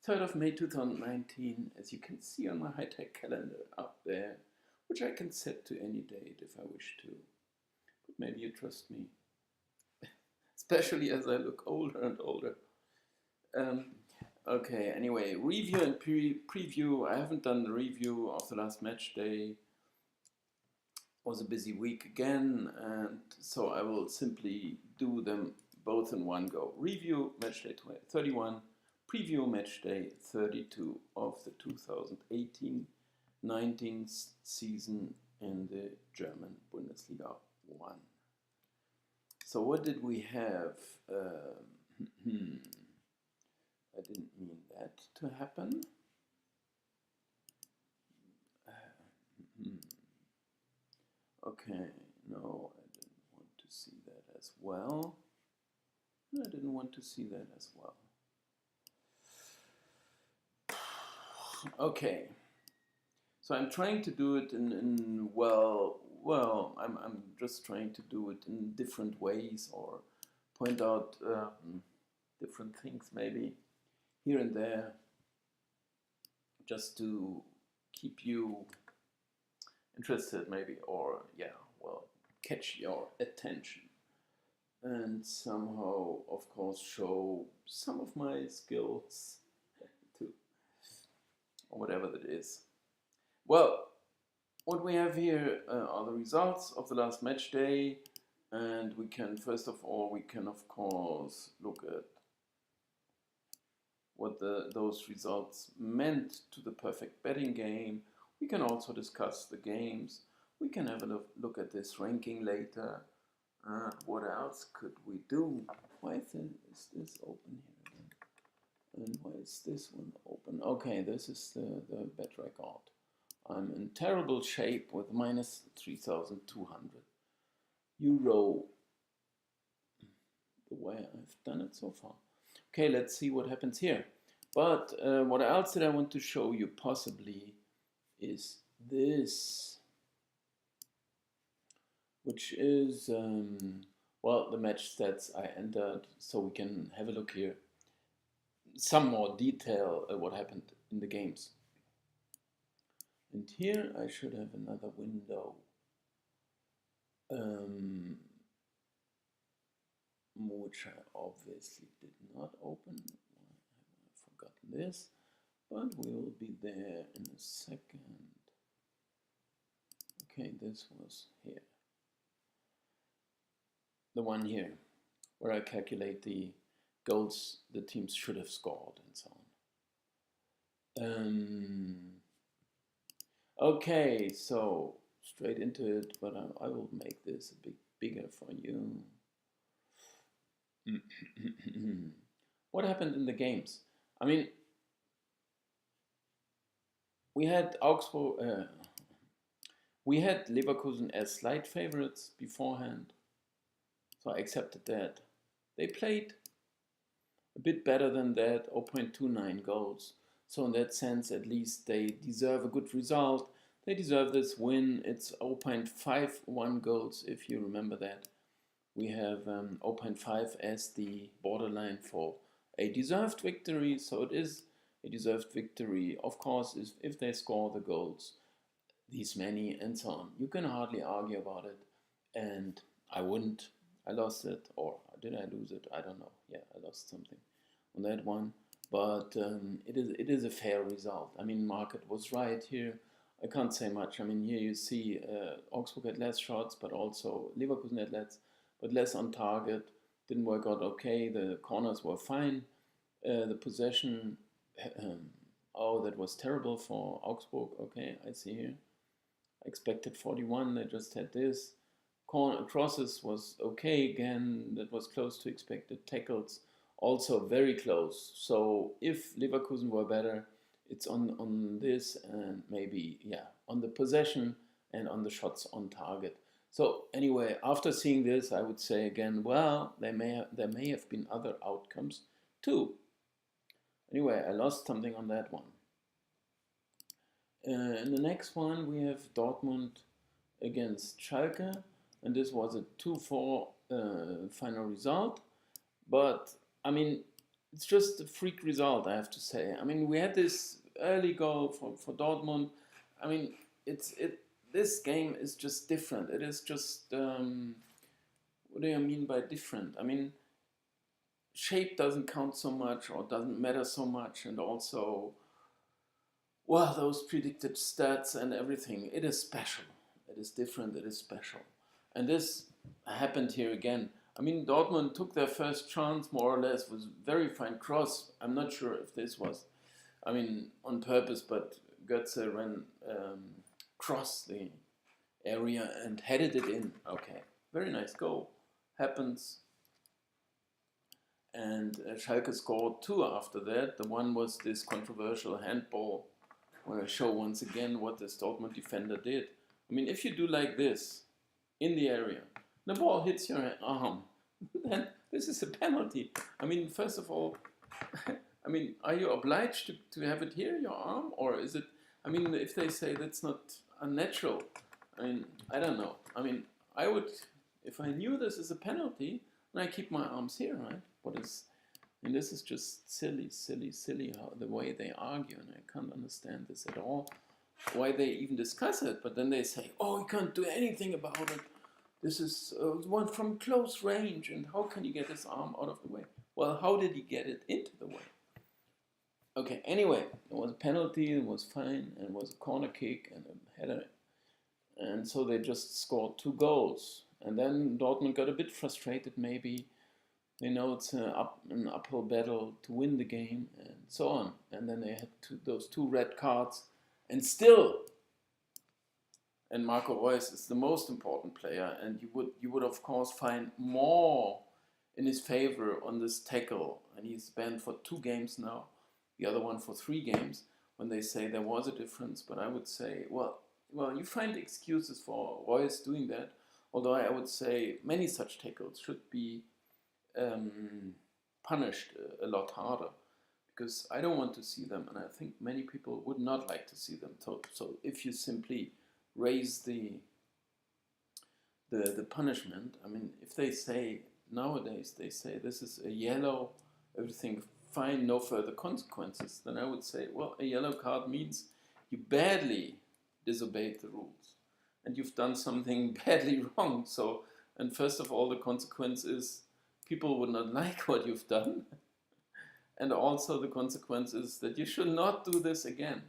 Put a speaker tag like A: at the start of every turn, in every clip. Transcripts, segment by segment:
A: 3rd of May 2019, as you can see on my high-tech calendar up there, which I can set to any date if I wish to. But maybe you trust me, especially as I look older and older. Okay, anyway, review and preview. I haven't done the review of the last match day. It was a busy week again, and so I will simply do them both in one go. Review match day 31, preview match day 32 of the 2018-19 season in the German Bundesliga 1. So what did we have? I didn't mean that to happen. Okay, no, I didn't want to see that as well. I didn't want to see that as well. Okay, so I'm trying to do it in I'm just trying to do it in different ways or point out different things maybe here and there, just to keep you interested maybe, or catch your attention and somehow of course show some of my skills too, or whatever that is. Well, what we have here are the results of the last match day, and we can first of all of course look at what those results meant to the perfect betting game. We can also discuss the games. We can have a look at this ranking later. What else could we do? Why is this open here again? And why is this one open? Okay, this is the bet record. I'm in terrible shape with minus 3,200 euro, the way I've done it so far. Okay, let's see what happens here. But what else did I want to show you possibly is this, which is, the match stats I entered, so we can have a look here. Some more detail what happened in the games. And here I should have another window, which I obviously did not open. I've forgotten this, but we will be there in a second. Okay, this was here. The one here, where I calculate the goals the teams should have scored and so on. Okay, so straight into it, but I will make this a bit bigger for you. What happened in the games? I mean, we had Augsburg, we had Leverkusen as slight favorites beforehand, so I accepted that. They played a bit better than that, 0.29 goals. So in that sense, at least they deserve a good result. They deserve this win. It's 0.51 goals, if you remember that. We have 0.5 as the borderline for a deserved victory. So it is a deserved victory. Of course, if they score the goals, these many and so on. You can hardly argue about it. And I wouldn't. I lost it, or did I lose it? I don't know. Yeah, I lost something on that one. But it is a fair result. I mean, market was right here. I can't say much. I mean, here you see Augsburg had less shots, but also Leverkusen had less, but less on target. Didn't work out okay. The corners were fine. The possession, that was terrible for Augsburg. Okay, I see here. I expected 41. They just had this. Crosses was okay again. That was close to expected. Tackles also very close. So if Leverkusen were better, it's on this and maybe on the possession and on the shots on target. So anyway, after seeing this, I would say again, well, there may have been other outcomes too. Anyway, I lost something on that one. In the next one, we have Dortmund against Schalke, and this was a 2-4 final result. But I mean, it's just a freak result, I have to say. I mean, we had this early goal for Dortmund. I mean, this game is just different. It is just what do you mean by different? I mean, shape doesn't count so much or doesn't matter so much, and also, well, those predicted stats and everything. It is special. It is different. It is special, and this happened here again. I mean, Dortmund took their first chance, more or less, was very fine cross. I'm not sure if this was, I mean, on purpose, but Götze ran cross the area and headed it in. Okay, very nice goal. Happens. And Schalke scored two after that. The one was this controversial handball, where I show once again what this Dortmund defender did. I mean, if you do like this in the area, the ball hits your arm, then this is a penalty. I mean, first of all, I mean, are you obliged to have it here, your arm? Or is it, I mean, if they say that's not unnatural, I mean, I don't know. I mean, I would, if I knew this is a penalty, then I keep my arms here, right? What is, and this is just silly, silly, silly, how the way they argue, and I can't understand this at all. Why they even discuss it, but then they say, oh, you can't do anything about it. This is one from close range, and how can you get his arm out of the way? Well, how did he get it into the way? Okay, anyway, it was a penalty, it was fine, and it was a corner kick and a header. And so they just scored 2 goals. And then Dortmund got a bit frustrated, maybe. They know it's an uphill battle to win the game, and so on. And then they had those 2 red cards, and still. And Marco Reus is the most important player, and you would of course find more in his favor on this tackle, and he's banned for 2 games now, the other one for 3 games. When they say there was a difference, but I would say, well, you find excuses for Reus doing that. Although I would say many such tackles should be punished a lot harder, because I don't want to see them, and I think many people would not like to see them. So if you simply raise the punishment, I mean, if they say nowadays they say this is a yellow, everything fine, no further consequences, then I would say, well, a yellow card means you badly disobeyed the rules and you've done something badly wrong. So, and first of all, the consequence is people would not like what you've done. And also the consequence is that you should not do this again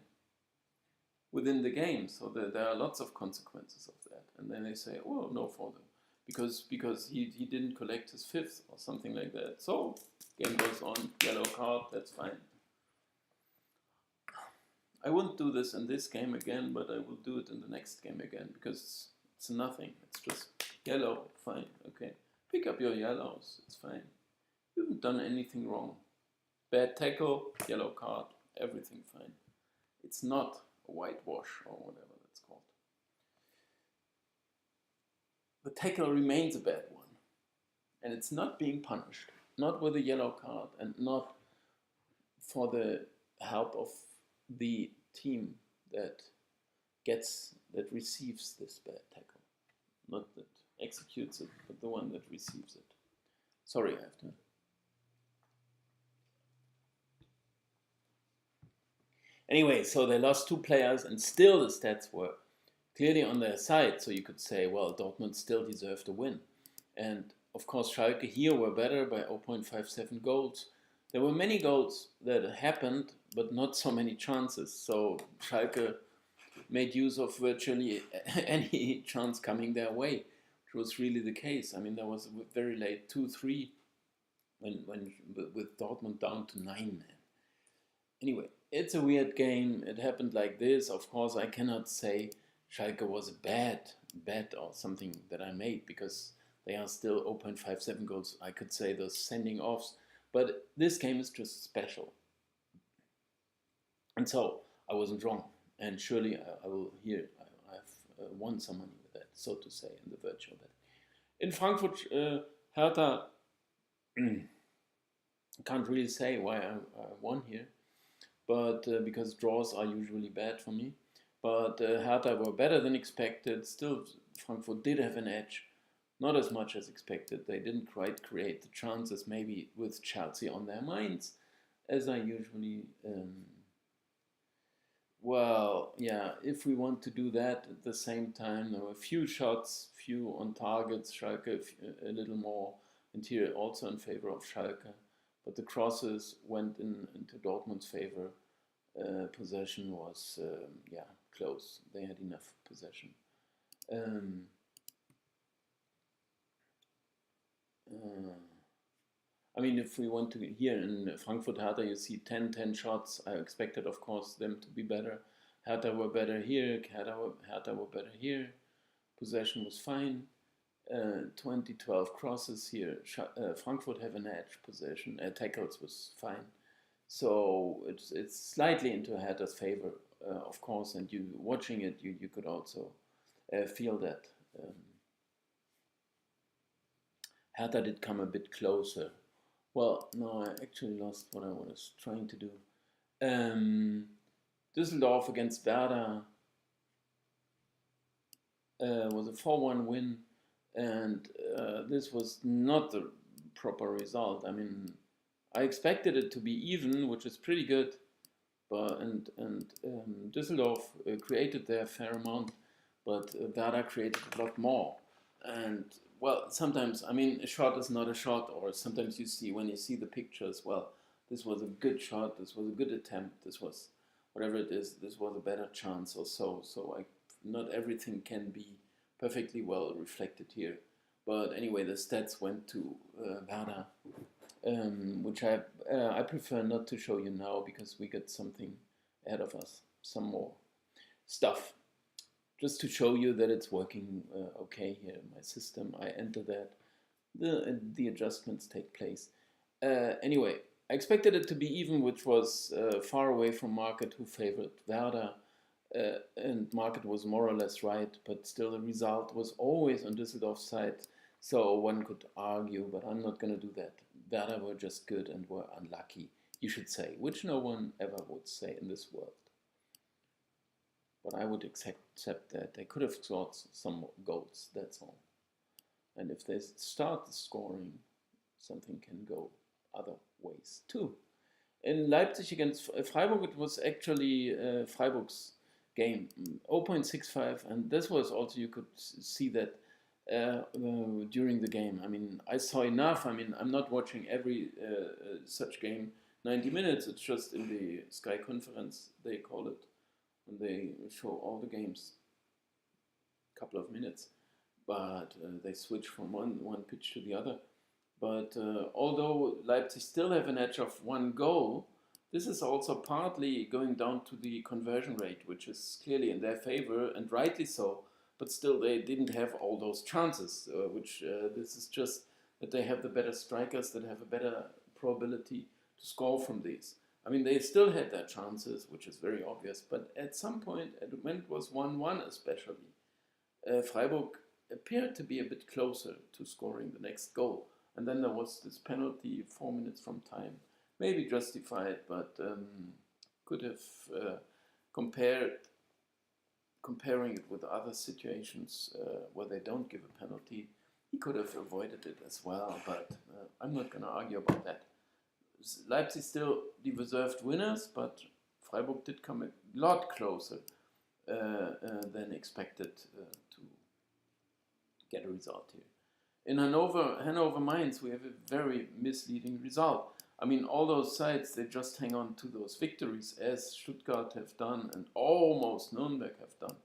A: within the game. So there are lots of consequences of that. And then they say, oh, no further, because he didn't collect his 5th or something like that. So game goes on, yellow card, that's fine. I wouldn't do this in this game again, but I will do it in the next game again, because it's nothing. It's just yellow, fine, okay. Pick up your yellows, it's fine. You haven't done anything wrong. Bad tackle, yellow card, everything fine. It's not a whitewash or whatever that's called. The tackle remains a bad one, and it's not being punished. Not with a yellow card, and not for the help of the team that receives this bad tackle. Not that executes it, but the one that receives it. Sorry, I have to. Anyway, so they lost 2 players, and still the stats were clearly on their side. So you could say, well, Dortmund still deserved a win. And of course, Schalke here were better by 0.57 goals. There were many goals that happened, but not so many chances. So Schalke made use of virtually any chance coming their way, which was really the case. I mean, there was a very late 2-3 when with Dortmund down to 9 men. Anyway, it's a weird game. It happened like this. Of course, I cannot say Schalke was a bad bet or something that I made, because they are still 0.57 goals. I could say those sending offs. But this game is just special. And so I wasn't wrong. And surely I will hear, I've won some money with that, so to say, in the virtual bet. In Frankfurt, Hertha, can't really say why I won here. But because draws are usually bad for me. But Hertha were better than expected. Still, Frankfurt did have an edge. not as much as expected. They didn't quite create the chances, maybe with Chelsea on their minds, as I usually. Well, yeah, if we want to do that at the same time, there were few shots, few on targets, Schalke a little more, and here also in favor of Schalke. But the crosses went into Dortmund's favor. Possession was, yeah, close. They had enough possession. I mean, if we want to, here in Frankfurt Hertha, you see 10 shots. I expected, of course, them to be better. Hertha were better here, Hertha were better here. Possession was fine. 12 crosses here. Frankfurt have an edge possession. Tackles was fine. So it's slightly into Hertha's favor, of course, and you watching it, you could also feel that. Hertha did come a bit closer. Well, no, I actually lost what I was trying to do. Düsseldorf against Werder was a 4-1 win, and this was not the proper result. I mean, I expected it to be even, which is pretty good, but Düsseldorf created their fair amount, but Werder created a lot more. And well, sometimes, I mean, a shot is not a shot, or sometimes you see, when you see the pictures, well, this was a good shot, this was a good attempt, this was, whatever it is, this was a better chance or so. So not everything can be perfectly well reflected here. But anyway, the stats went to Werder, which I prefer not to show you now, because we got something ahead of us, some more stuff. Just to show you that it's working okay here in my system. I enter that, the adjustments take place. Anyway, I expected it to be even, which was far away from market, who favored Werder, and market was more or less right, but still the result was always on Düsseldorf's side, so one could argue, but I'm not going to do that. Werder were just good and were unlucky, you should say, which no one ever would say in this world. But I would accept that they could have scored some goals, that's all. And if they start the scoring, something can go other ways too. In Leipzig against Freiburg, it was actually Freiburg's game, 0.65, and this was also, you could see that during the game. I mean, I saw enough. I mean, I'm not watching every such game 90 minutes, it's just in the Sky conference, they call it. And they show all the games, a couple of minutes, but they switch from one pitch to the other. But although Leipzig still have an edge of 1 goal, this is also partly going down to the conversion rate, which is clearly in their favor, and rightly so. But still, they didn't have all those chances, which this is just that they have the better strikers that have a better probability to score from these. I mean, they still had their chances, which is very obvious, but at some point, when it was 1-1 especially, Freiburg appeared to be a bit closer to scoring the next goal. And then there was this penalty 4 minutes from time, maybe justified, but could have comparing it with other situations where they don't give a penalty, he could have avoided it as well, but I'm not going to argue about that. Leipzig still deserved winners, but Freiburg did come a lot closer than expected to get a result here. In Hannover Mainz, we have a very misleading result. I mean, all those sides, they just hang on to those victories, as Stuttgart have done and almost Nuremberg have done.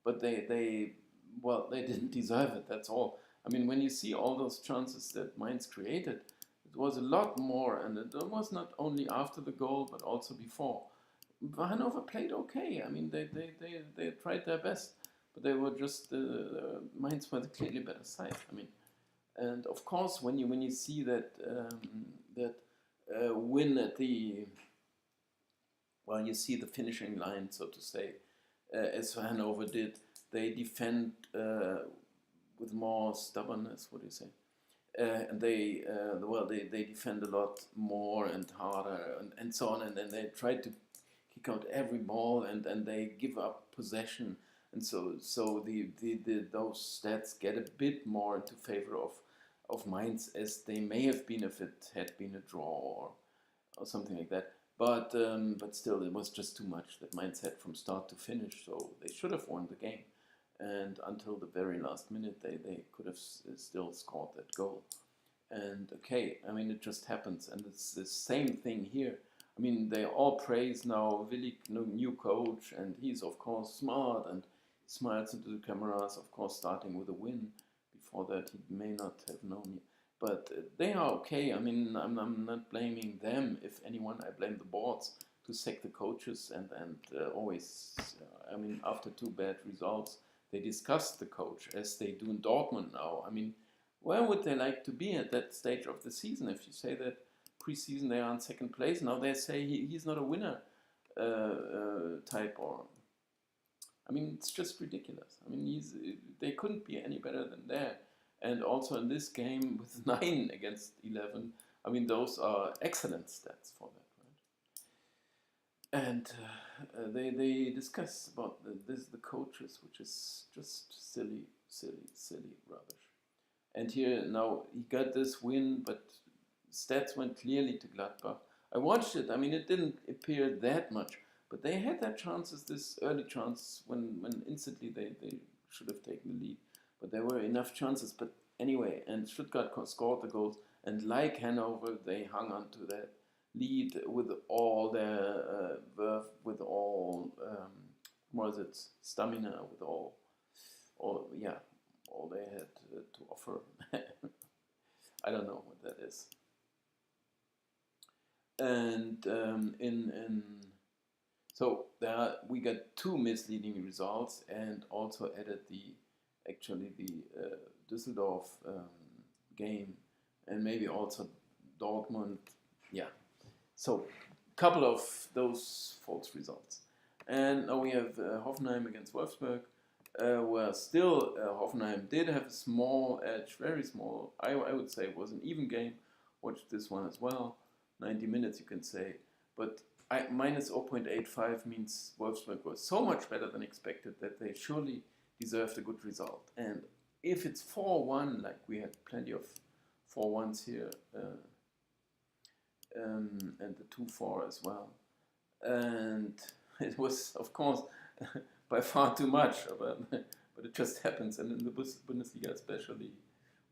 A: But they didn't deserve it, that's all. I mean, when you see all those chances that Mainz created, it was a lot more, and it was not only after the goal, but also before. Hannover played okay. I mean, they tried their best, but they were just Mainz were the clearly better side. I mean, and of course, when you see that win at the, well, you see the finishing line, so to say, as Hannover did, they defend with more stubbornness. What do you say? And they defend a lot more and harder and so on, and then they try to kick out every ball, and they give up possession, and so the those stats get a bit more into favor of Mainz as they may have been if it had been a draw or something like that. But still, it was just too much that Mainz had from start to finish. So they should have won the game, and until the very last minute, they could have still scored that goal. And okay, I mean, it just happens, and it's the same thing here. I mean, they all praise now Willi, new coach, and he's of course smart and smiles into the cameras, of course, starting with a win. Before that, he may not have known it. But they are okay. I mean, I'm not blaming them. If anyone, I blame the boards to sack the coaches and always, I mean, after two bad results, they discuss the coach as they do in Dortmund now. I mean, where would they like to be at that stage of the season? If you say that preseason they are in second place, now they say he's not a winner type, or I mean, it's just ridiculous. I mean, they couldn't be any better than that. And also in this game with 9 against 11, I mean, those are excellent stats for that, right? And they discuss about the coaches, which is just silly rubbish. And here now he got this win, but stats went clearly to Gladbach. I watched it. I mean, it didn't appear that much, but they had their chances, this early chance when instantly they should have taken the lead. But there were enough chances. But anyway, and Stuttgart scored the goals, and like Hanover, they hung on to that lead with all their verve, with all what was it, stamina, with all they had to offer. I don't know what that is. And so there we got two misleading results, and also added the Düsseldorf game, and maybe also Dortmund. Yeah, so couple of those false results. And now we have Hoffenheim against Wolfsburg, where still Hoffenheim did have a small edge, very small. I would say it was an even game. Watched this one as well. 90 minutes, you can say. But minus 0.85 means Wolfsburg was so much better than expected that they surely deserved a good result. And if it's 4-1, like we had plenty of 4-1s here, and the 2-4 as well. And it was, of course, by far too much, but it just happens. And in the Bundesliga especially,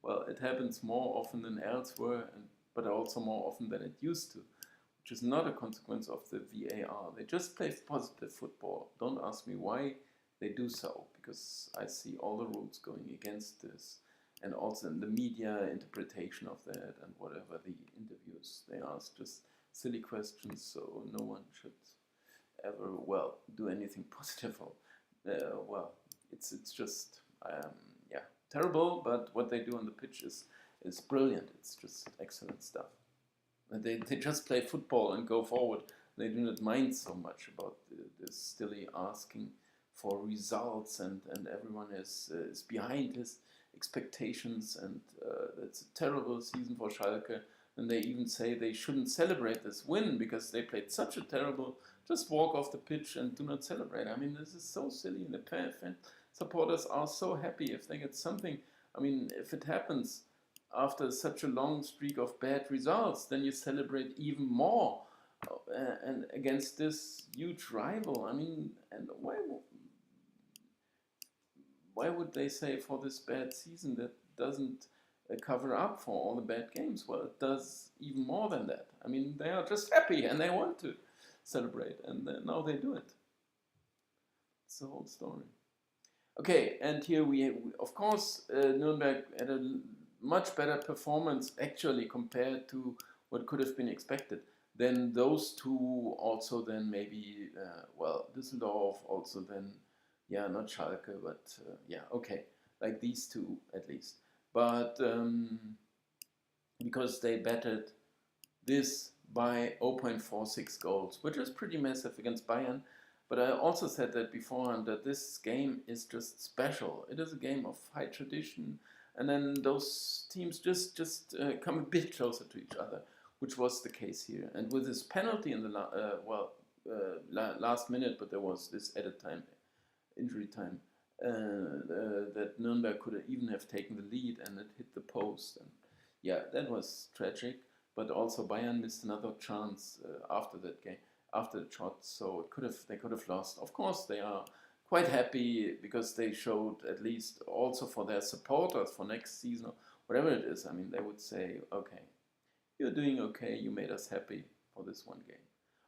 A: well, it happens more often than elsewhere, but also more often than it used to, which is not a consequence of the VAR. They just play positive football. Don't ask me why they do so, because I see all the rules going against this, and also in the media interpretation of that, and whatever the interviews they ask, just silly questions, so no one should ever, well, do anything positive. Well, it's just, terrible, but what they do on the pitch is brilliant. It's just excellent stuff. They just play football and go forward. They do not mind so much about this silly asking for results, and everyone is behind his expectations, and it's a terrible season for Schalke. And they even say they shouldn't celebrate this win because they played such a terrible, just walk off the pitch and do not celebrate. I mean, this is so silly, and the fan supporters are so happy if they get something. I mean, if it happens after such a long streak of bad results, then you celebrate even more, and against this huge rival. I mean, and why would they say for this bad season that doesn't cover up for all the bad games? Well, it does even more than that. I mean, they are just happy and they want to celebrate, and now they do it. It's the whole story. Okay, and here we of course, Nuremberg had a much better performance actually compared to what could have been expected. Then those two, also then maybe, Düsseldorf, also then, not Schalke, but okay, like these two at least. But because they batted this by 0.46 goals, which is pretty massive against Bayern. But I also said that beforehand, that this game is just special. It is a game of high tradition, and then those teams just come a bit closer to each other, which was the case here. And with this penalty in the last minute, but there was this added time, injury time. that Nuremberg could even have taken the lead and it hit the post. And yeah, that was tragic. But also Bayern missed another chance after that game, after the shot. So they could have lost. Of course, they are quite happy because they showed, at least also for their supporters for next season or whatever it is. I mean, they would say, okay, you're doing okay. You made us happy for this one game.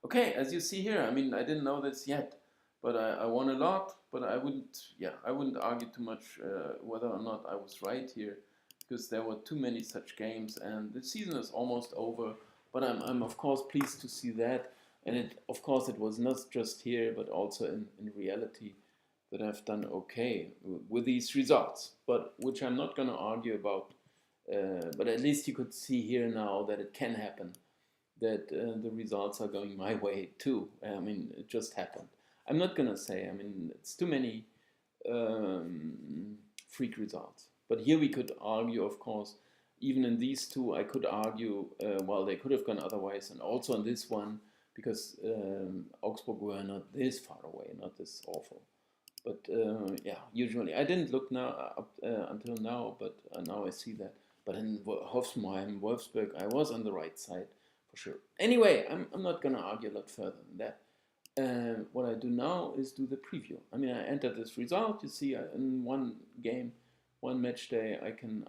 A: Okay, as you see here, I mean, I didn't know this yet, but I won a lot. But I wouldn't argue too much whether or not I was right here, because there were too many such games, and the season is almost over. But I'm of course pleased to see that, and of course it was not just here, but also in reality, that I've done okay with these results. But which I'm not going to argue about. But at least you could see here now that it can happen, that the results are going my way too. I mean, it just happened. I'm not gonna say. I mean, it's too many freak results. But here we could argue, of course, even in these two, I could argue, well, they could have gone otherwise, and also in this one, because Augsburg were not this far away, not this awful. But yeah, usually I didn't look now up until now, but now I see that. But in Hoffenheim, Wolfsburg, I was on the right side for sure. Anyway, I'm not gonna argue a lot further than that. What I do now is do the preview. I mean, I entered this result. You see, in one game, one match day, I can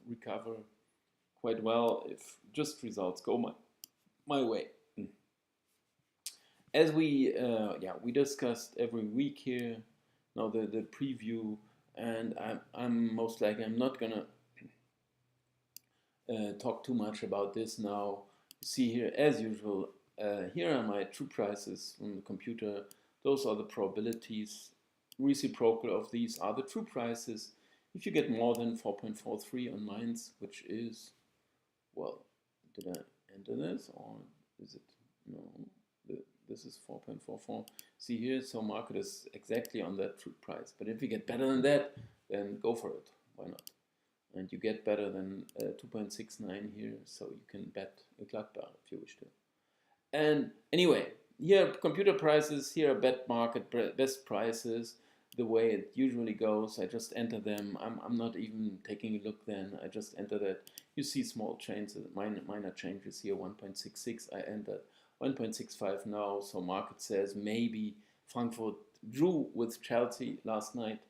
A: recover quite well if just results go my way. As we discussed every week here, now the preview, and I'm most likely I'm not gonna talk too much about this now. You see here, as usual, here are my true prices from the computer. Those are the probabilities. Reciprocal of these are the true prices. If you get more than 4.43 on mines, which is, well, did I enter this or is it, no, this is 4.44. See here, so market is exactly on that true price. But if you get better than that, then go for it. Why not? And you get better than 2.69 here, so you can bet a Gladbach if you wish to. And anyway, here computer prices, here are bet market best prices, the way it usually goes. I just enter them. I'm not even taking a look then. I just enter that. You see small changes, minor changes here, 1.66. I entered 1.65 now, so market says maybe Frankfurt drew with Chelsea last night.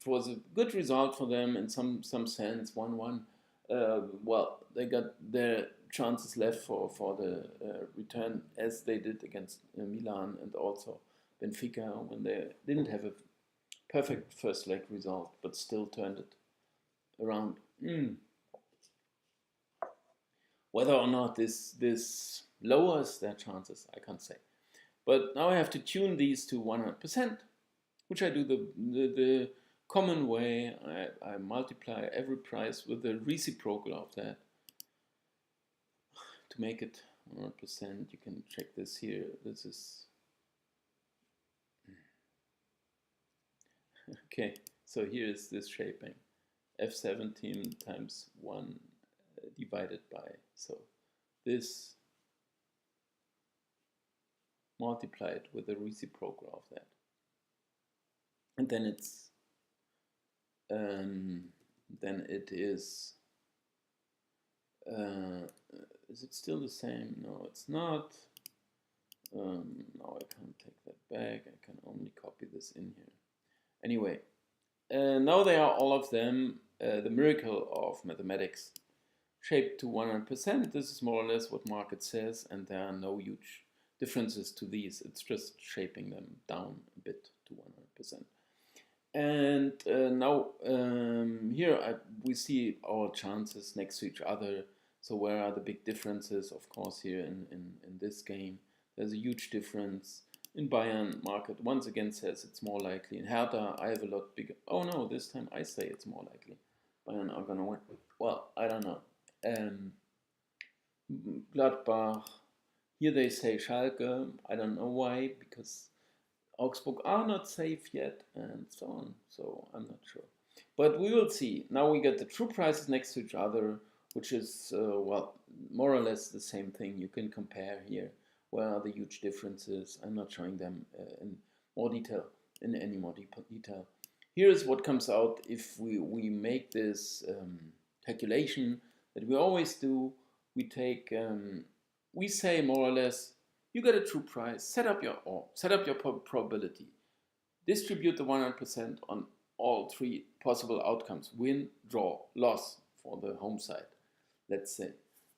A: It was a good result for them in some sense, 1-1. Well, they got their chances left for the return, as they did against Milan and also Benfica, when they didn't have a perfect first leg result, but still turned it around. Whether or not this lowers their chances, I can't say. But now I have to tune these to 100%, which I do the common way. I multiply every price with the reciprocal of that to make it 100%. You can check this here. This is okay. So here is this shaping, F17 times 1 divided by, so this multiplied with the reciprocal of that, and then it's then it is it still the same? No, it's not. Now I can't take that back. I can only copy this in here. Anyway, now they are all of them the miracle of mathematics, shaped to 100%. This is more or less what market says, and there are no huge differences to these. It's just shaping them down a bit to 100%. And now here we see our chances next to each other. So where are the big differences? Of course, here in this game, there's a huge difference. In Bayern, market once again says it's more likely. In Hertha, I have a lot bigger. Oh no, this time I say it's more likely. Bayern are gonna win. Well, I don't know. Gladbach, here they say Schalke. I don't know why, because Augsburg are not safe yet, and so on. So I'm not sure. But we will see. Now we get the true prices next to each other, which is, well, more or less the same thing. You can compare here. Where are the huge differences? I'm not showing them in more detail, in any more detail. here's what comes out if we make this calculation that we always do. We take, we say more or less, you get a true price, set up your probability, distribute the 100% on all three possible outcomes: win, draw, loss for the home side, let's say.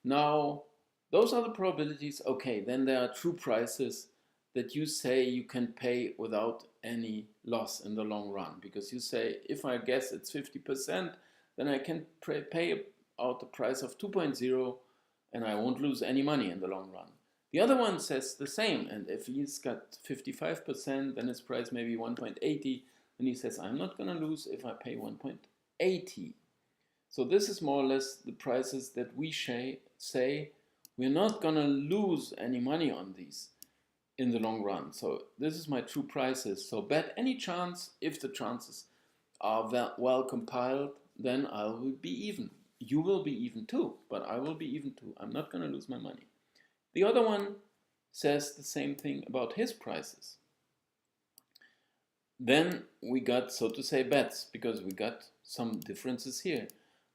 A: Now, those are the probabilities. Okay, then there are true prices that you say you can pay without any loss in the long run, because you say, if I guess it's 50%, then I can pay out the price of 2.0 and I won't lose any money in the long run. The other one says the same, and if he's got 55%, then his price may be 1.80, and he says, I'm not going to lose if I pay 1.80. So this is more or less the prices that we say we're not going to lose any money on these in the long run. So this is my true prices. So bet any chance. If the chances are well compiled, then I will be even. You will be even too, but I will be even too. I'm not going to lose my money. The other one says the same thing about his prices. Then we got, so to say, bets, because we got some differences here.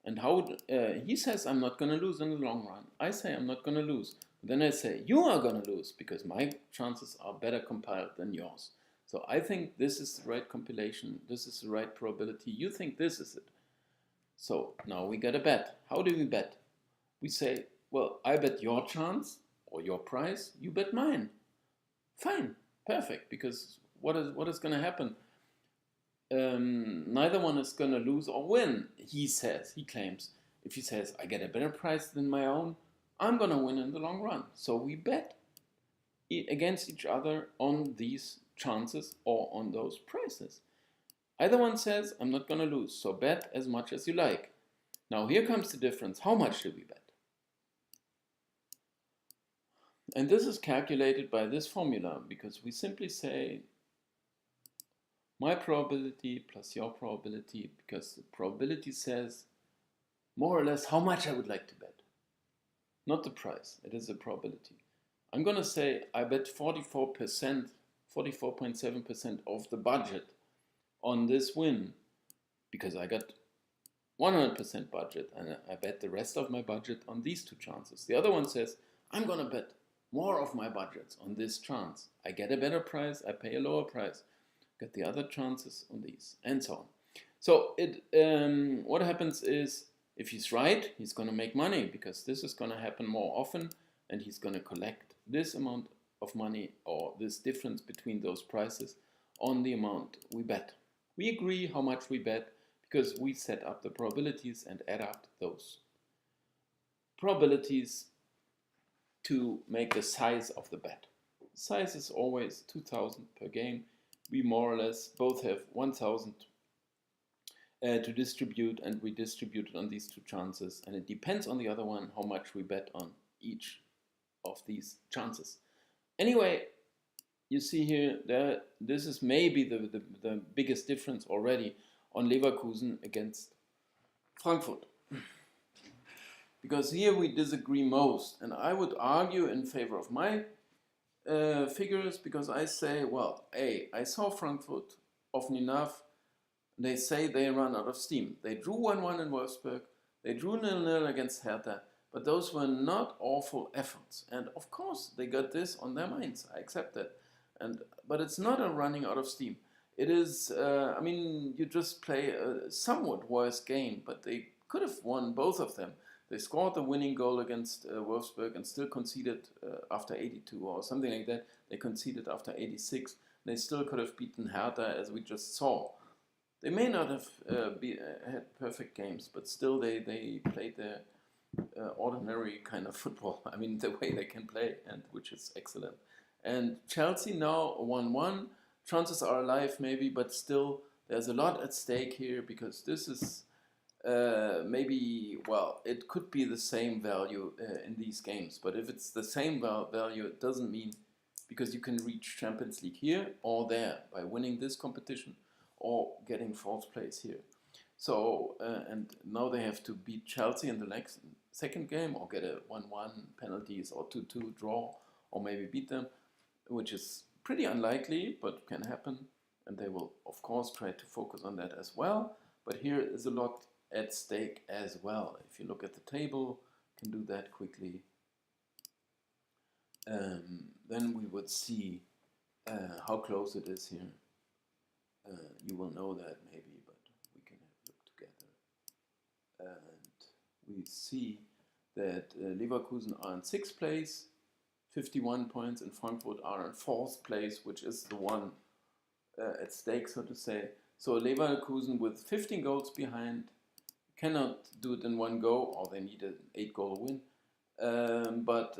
A: And how he says, I'm not going to lose in the long run. I say, I'm not going to lose. Then I say, you are going to lose, because my chances are better compiled than yours. So I think this is the right compilation. This is the right probability. You think this is it. So now we get a bet. How do we bet? We say, well, I bet your chance or your price. You bet mine. Fine. Perfect. Because what is going to happen? Neither one is going to lose or win, he claims. If he says, I get a better price than my own, I'm going to win in the long run. So we bet against each other on these chances or on those prices. Either one says, I'm not going to lose, so bet as much as you like. Now here comes the difference. How much do we bet? And this is calculated by this formula, because we simply say my probability plus your probability, because the probability says more or less how much I would like to bet. Not the price, it is a probability. I'm going to say I bet 44%, 44.7% of the budget on this win, because I got 100% budget, and I bet the rest of my budget on these two chances. The other one says, I'm going to bet more of my budget on this chance. I get a better price, I pay a lower price, get the other chances on these, and so on. So what happens is, if he's right, he's going to make money, because this is going to happen more often, and he's going to collect this amount of money, or this difference between those prices, on the amount we bet. We agree how much we bet, because we set up the probabilities and add up those probabilities to make the size of the bet. Size is always 2,000 per game. We more or less both have 1,000 to distribute, and we distribute it on these two chances, and it depends on the other one how much we bet on each of these chances. Anyway, you see here that this is maybe the biggest difference already on Leverkusen against Frankfurt. Because here we disagree most, and I would argue in favor of my figures, because I say, well, I saw Frankfurt often enough. They say they run out of steam. They drew 1-1 in Wolfsburg. They drew 0-0 against Hertha. But those were not awful efforts. And of course, they got this on their minds. I accept that. But it's not a running out of steam. It is, I mean, you just play a somewhat worse game, but they could have won both of them. They scored the winning goal against Wolfsburg and still conceded after 82 or something like that. They conceded after 86. They still could have beaten Hertha, as we just saw. They may not have had perfect games, but still they played their ordinary kind of football. I mean, the way they can play, and which is excellent. And Chelsea now 1-1. Chances are alive maybe, but still there's a lot at stake here, because this is maybe, well, it could be the same value in these games. But if it's the same value, it doesn't mean, because you can reach Champions League here or there by winning this competition or getting fourth place here. So, and now they have to beat Chelsea in the next second game, or get a 1-1 penalties, or 2-2 draw, or maybe beat them, which is pretty unlikely, but can happen. and they will of course try to focus on that as well. But here is a lot at stake as well. If you look at the table, can do that quickly. Then we would see how close it is here. You will know that maybe, but we can have a look together. And we see that Leverkusen are in 6th place, 51 points, and Frankfurt are in 4th place, which is the one at stake, so to say. So Leverkusen with 15 goals behind cannot do it in one go, or they need an 8-goal win. But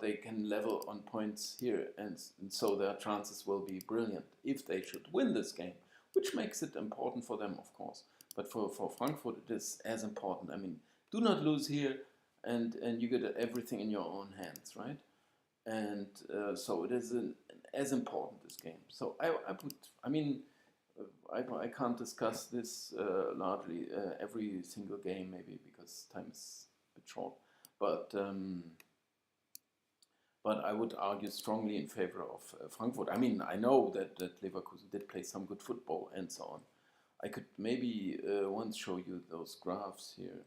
A: they can level on points here, and so their chances will be brilliant if they should win this game, which makes it important for them, of course. But for Frankfurt, it is as important. I mean, do not lose here, and you get everything in your own hands, right? And so it is as important, this game. So I can't discuss this largely every single game, maybe because time is a bit short. But I would argue strongly in favor of Frankfurt. I mean, I know that Leverkusen did play some good football and so on. I could maybe once show you those graphs here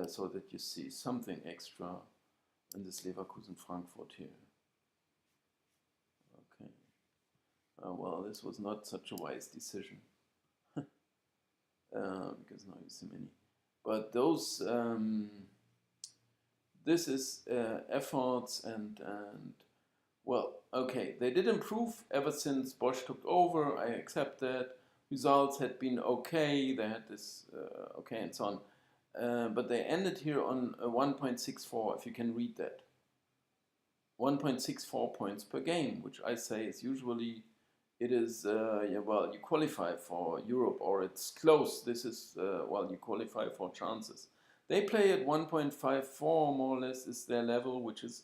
A: so that you see something extra in this Leverkusen-Frankfurt here. Okay. Well, this was not such a wise decision because now you see many. But those... this is efforts and well, okay, they did improve ever since Bosch took over. I accept that. Results had been okay. They had this okay and so on, but they ended here on 1.64. If you can read that, 1.64 points per game, which I say is usually it is yeah, well, you qualify for Europe or it's close. This is well, you qualify for chances. They play at 1.54 more or less is their level, which is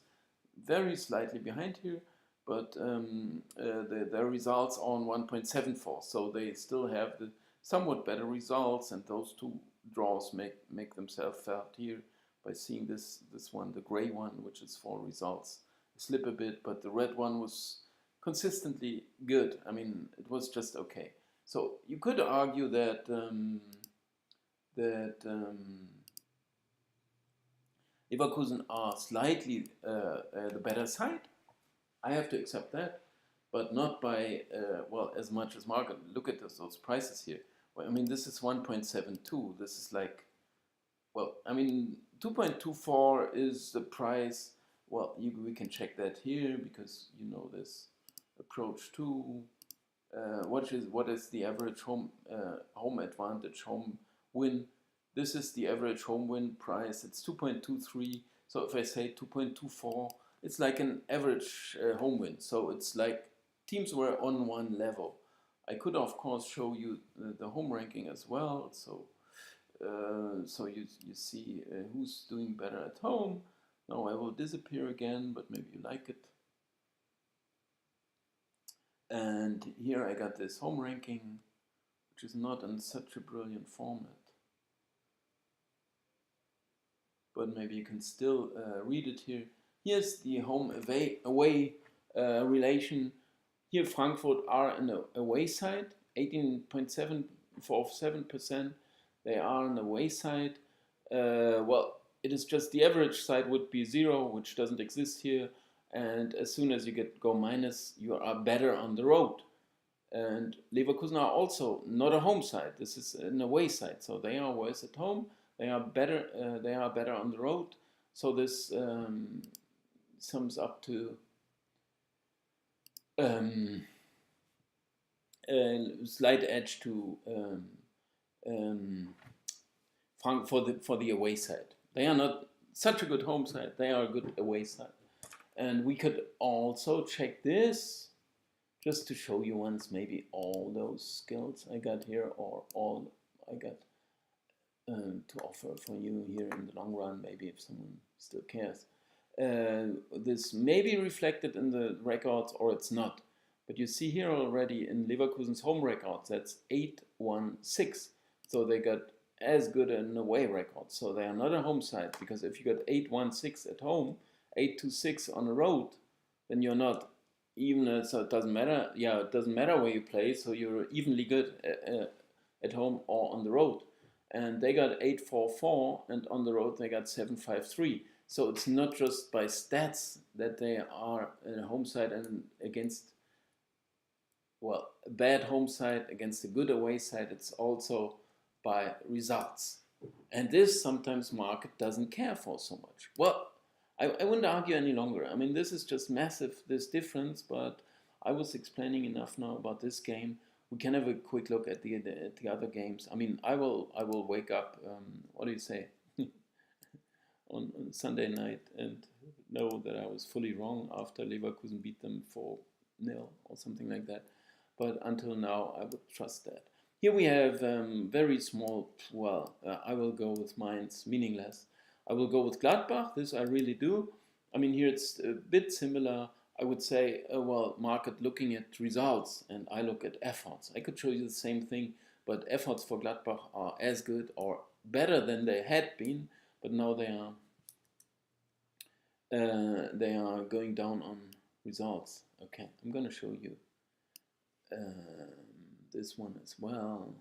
A: very slightly behind here, but their results are on 1.74, so they still have the somewhat better results, and those two draws make themselves felt here by seeing this one, the gray one, which is for results, slip a bit, but the red one was consistently good. I mean, it was just okay. So you could argue that Leverkusen are slightly the better side. I have to accept that, but not by, well, as much as market. Look at those prices here. Well, I mean, this is 1.72. This is like, well, I mean, 2.24 is the price. Well, we can check that here because you know this approach too. What is the average home advantage, home win? This is the average home win price. It's 2.23. So if I say 2.24, it's like an average home win. So it's like teams were on one level. I could of course show you the home ranking as well. So so you see who's doing better at home. Now I will disappear again, but maybe you like it. And here I got this home ranking, which is not in such a brilliant format. But maybe you can still read it here. Here's the home away relation. Here Frankfurt are on the away side, 18.7%. They are on the away side. Well, it is just the average side would be 0, which doesn't exist here. And as soon as you go minus, you are better on the road. And Leverkusen are also not a home side. This is an away side, so they are worse at home. They are better. They are better on the road. So this sums up to slight edge to for the away side. They are not such a good home side. They are a good away side. And we could also check this just to show you once maybe all those skills I got here, or all I got to offer for you here in the long run, maybe if someone still cares. This may be reflected in the records or it's not. But you see here already in Leverkusen's home records, that's 8-1-6. So they got as good an away record. So they are not a home side, because if you got 8-1-6 at home, 8-2-6 on the road, then you're not even so it doesn't matter. Yeah, it doesn't matter where you play. So you're evenly good at home or on the road. And they got 8-4-4, and on the road they got 7-5-3. So it's not just by stats that they are a home side and against, well, a bad home side against a good away side. It's also by results. And this sometimes market doesn't care for so much. Well, I wouldn't argue any longer. I mean, this is just massive, this difference, but I was explaining enough now about this game. We can have a quick look at the other games. I mean, I will wake up, what do you say, on Sunday night and know that I was fully wrong after Leverkusen beat them 4-0 or something like that. But until now, I would trust that. Here we have very small, well, I will go with Mainz, meaningless. I will go with Gladbach, this I really do. I mean, here it's a bit similar. I would say, well, market looking at results and I look at efforts. I could show you the same thing, but efforts for Gladbach are as good or better than they had been, but now they are going down on results. Okay, I'm going to show you this one as well.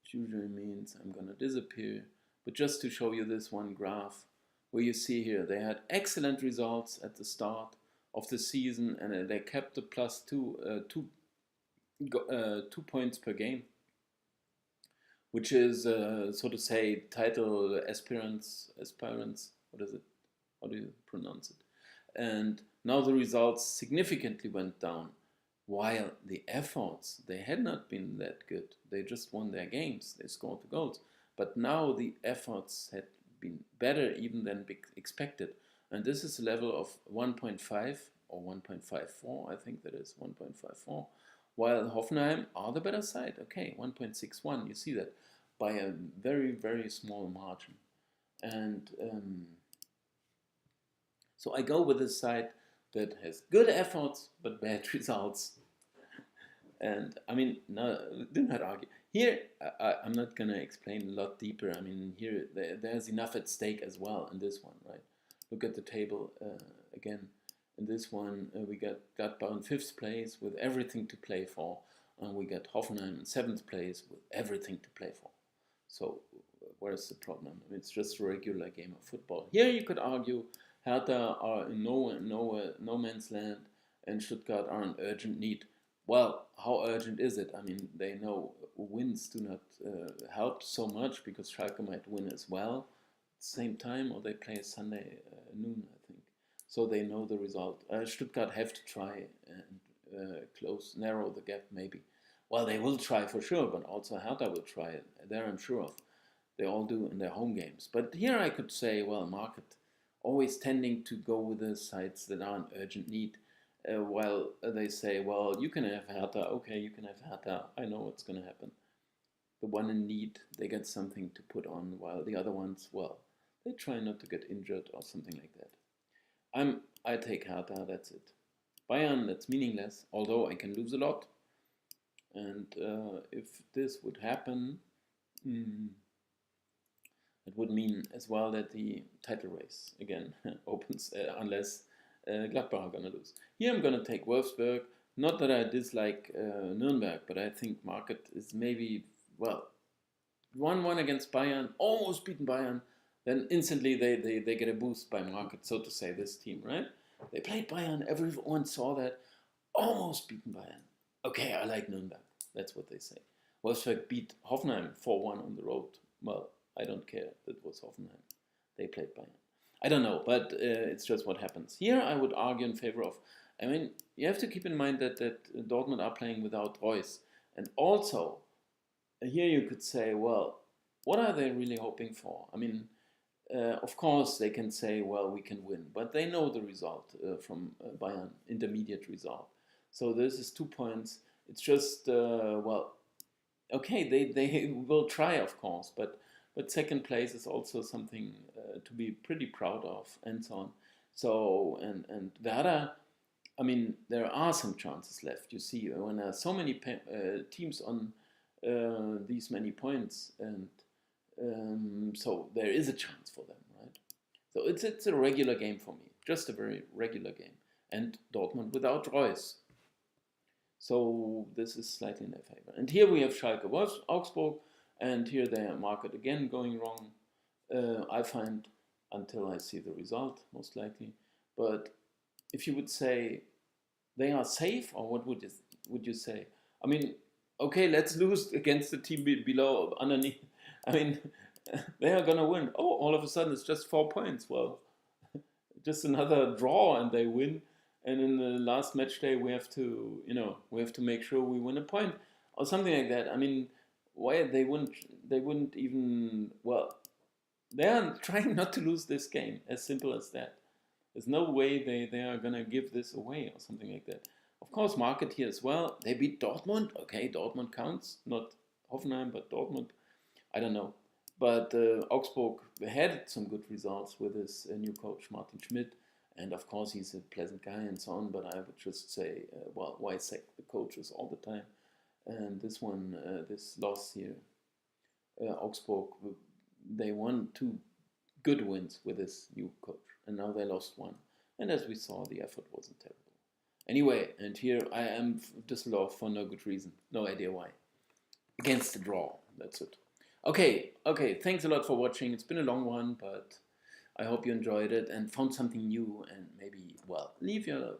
A: Which usually means I'm going to disappear. But just to show you this one graph, where you see here they had excellent results at the start of the season, and they kept the plus 2 points per game, which is so to say title aspirants. What is it? How do you pronounce it? And now the results significantly went down, while the efforts, they had not been that good. They just won their games. They scored the goals. But now the efforts had been better even than expected. And this is a level of 1.5 or 1.54, I think that is 1.54. While Hoffenheim are the better side. Okay, 1.61, you see that, by a very, very small margin. And so I go with a side that has good efforts but bad results. And I mean, no, do not argue. Here, I'm not going to explain a lot deeper. I mean, here, there's enough at stake as well in this one, right? Look at the table again. In this one, we got Gladbach in 5th place with everything to play for. And we got Hoffenheim in 7th place with everything to play for. So, where's the problem? I mean, it's just a regular game of football. Here, you could argue Hertha are in no man's land, and Stuttgart are in urgent need. Well, how urgent is it? I mean, they know wins do not help so much because Schalke might win as well at the same time, or they play Sunday noon, I think. So they know the result. Stuttgart have to try and narrow the gap maybe. Well, they will try for sure, but also Hertha will try. There I'm sure of. They all do in their home games. But here I could say, well, market always tending to go with the sides that are in urgent need. While they say, well, you can have Hertha, okay, you can have Hertha, I know what's going to happen. The one in need, they get something to put on, while the other ones, well, they try not to get injured or something like that. I take Hertha, that's it. Bayern, that's meaningless, although I can lose a lot. And if this would happen, it would mean as well that the title race again opens, unless Gladbach are going to lose. Here I'm going to take Wolfsburg. Not that I dislike Nuremberg, but I think market is maybe, well, 1-1 against Bayern, almost beaten Bayern. Then instantly they get a boost by market, so to say, this team, right? They played Bayern, everyone saw that. Almost beaten Bayern. Okay, I like Nuremberg. That's what they say. Wolfsburg beat Hoffenheim 4-1 on the road. Well, I don't care. That was Hoffenheim. They played Bayern. I don't know, but it's just what happens. Here I would argue in favor of, I mean, you have to keep in mind that Dortmund are playing without Reus. And also, here you could say, well, what are they really hoping for? I mean, of course they can say, well, we can win. But they know the result from Bayern, intermediate result. So this is 2 points. It's just, well, okay, they will try, of course, but second place is also something to be pretty proud of, and so on. So, and Werder, I mean, there are some chances left. You see, when there are so many teams on these many points, and so there is a chance for them, right? So it's a regular game for me, just a very regular game. and Dortmund without Reus. So this is slightly in their favor. And here we have Schalke Augsburg, and here their market again going wrong. I find, until I see the result, most likely. But if you would say they are safe, or what would you say? I mean, okay, let's lose against the team below, underneath. I mean, they are gonna win. Oh, all of a sudden it's just 4 points. Well, just another draw and they win. And in the last match day, we have to, we have to make sure we win a point or something like that. I mean, why they wouldn't even, well, they are trying not to lose this game, as simple as that. There's no way they are gonna give this away or something like that. Of course, market here as well. They beat Dortmund. Okay, Dortmund counts, not Hoffenheim, but Dortmund. I don't know. But Augsburg had some good results with his new coach, Martin Schmidt. And of course, he's a pleasant guy and so on. But I would just say, well, why sack the coaches all the time? And this one, this loss here, Augsburg, they won 2 good wins with this new coach. And now they lost 1. And as we saw, the effort wasn't terrible. Anyway, and here I am Düsseldorf for no good reason. No idea why. Against the draw. That's it. Okay, thanks a lot for watching. It's been a long one, but I hope you enjoyed it and found something new, and maybe, well, leave your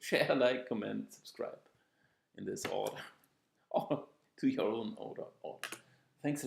A: share, like, comment, subscribe in this order, or to your own order. Thanks a lot.